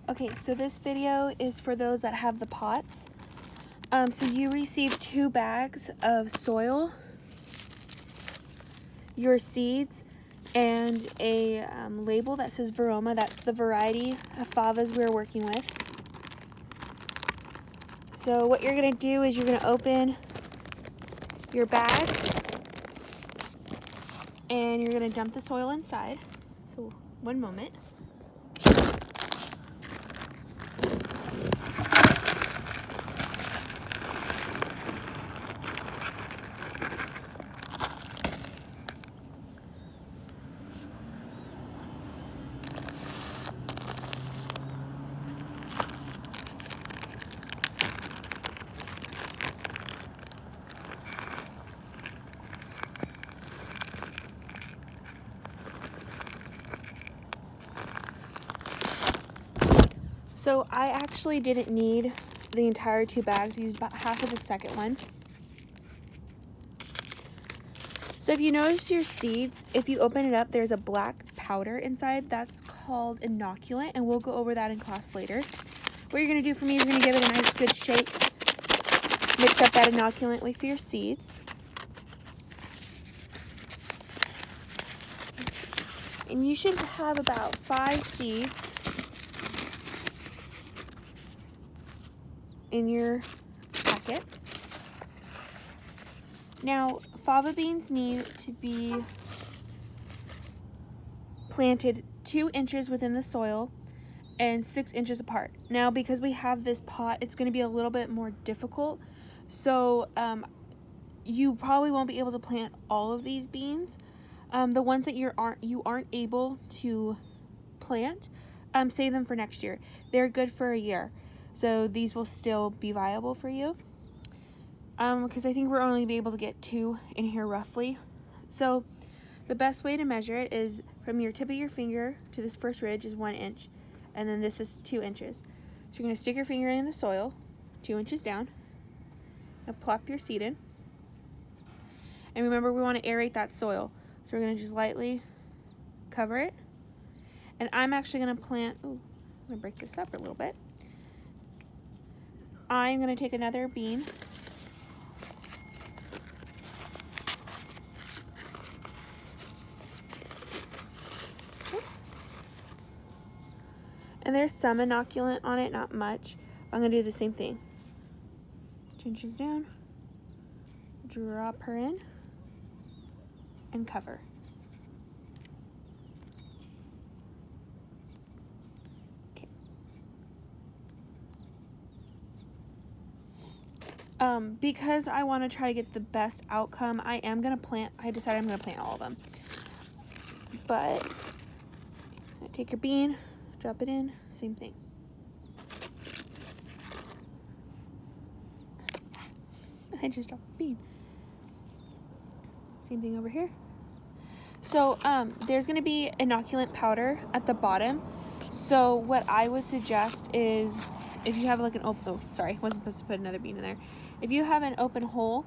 Okay, so this video is for those that have the pots. So you receive 2 bags of soil, your seeds, and a label that says Varoma. That's the variety of favas we're working with. So what you're going to do is you're going to open your bags and you're going to dump the soil inside. So one moment. So I actually didn't need the entire 2 bags. I used about half of the second one. So if you notice your seeds, if you open it up, there's a black powder inside. That's called inoculant, and we'll go over that in class later. What you're going to do for me is you're going to give it a nice good shake. Mix up that inoculant with your seeds. And you should have about 5 seeds in your packet. Now, fava beans need to be planted 2 inches within the soil and 6 inches apart. Now, because we have this pot, it's going to be a little bit more difficult. So you probably won't be able to plant all of these beans. The ones that you aren't able to plant, save them for next year. They're good for a year. So these will still be viable for you. Because I think we're only be able to get 2 in here roughly. So the best way to measure it is from your tip of your finger to this first ridge is 1 inch. And then this is 2 inches. So you're going to stick your finger in the soil, 2 inches down. And plop your seed in. And remember, we want to aerate that soil. So we're going to just lightly cover it. And I'm actually going to plant, I'm going to break this up a little bit. I'm going to take another bean. Oops. And there's some inoculant on it, not much. I'm going to do the same thing. 2 inches down. Drop her in. And cover. Because I want to try to get the best outcome, I decided I'm going to plant all of them. But take your bean, drop it in, same thing. I just dropped the bean. Same thing over here. So there's going to be inoculant powder at the bottom. So what I would suggest is, if you have like an open, oh sorry, wasn't supposed to put another bean in there. If you have an open hole,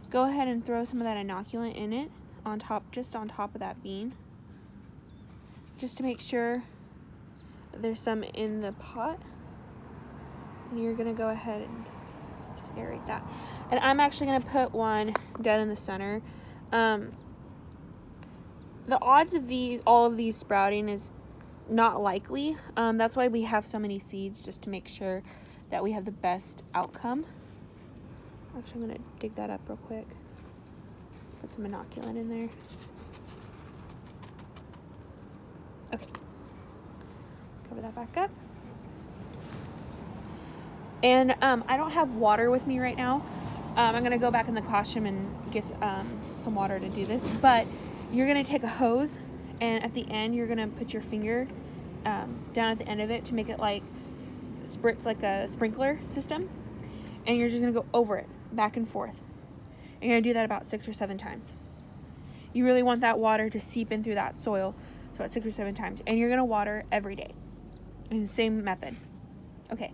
go ahead and throw some of that inoculant in it on top, just on top of that bean, just to make sure there's some in the pot. And you're gonna go ahead and just aerate that. And I'm actually gonna put one dead in the center. The odds of all of these sprouting is not likely. That's why we have so many seeds, just to make sure that we have the best outcome. Actually, I'm gonna dig that up real quick. Put some inoculant in there. Okay. Cover that back up. And I don't have water with me right now. I'm gonna go back in the classroom and get some water to do this. But you're gonna take a hose, and at the end, you're gonna put your finger down at the end of it to make it like spritz, like a sprinkler system. And you're just gonna go over it, back and forth. And you're gonna do that about 6 or 7 times. You really want that water to seep in through that soil, so about 6 or 7 times. And you're gonna water every day in the same method. Okay.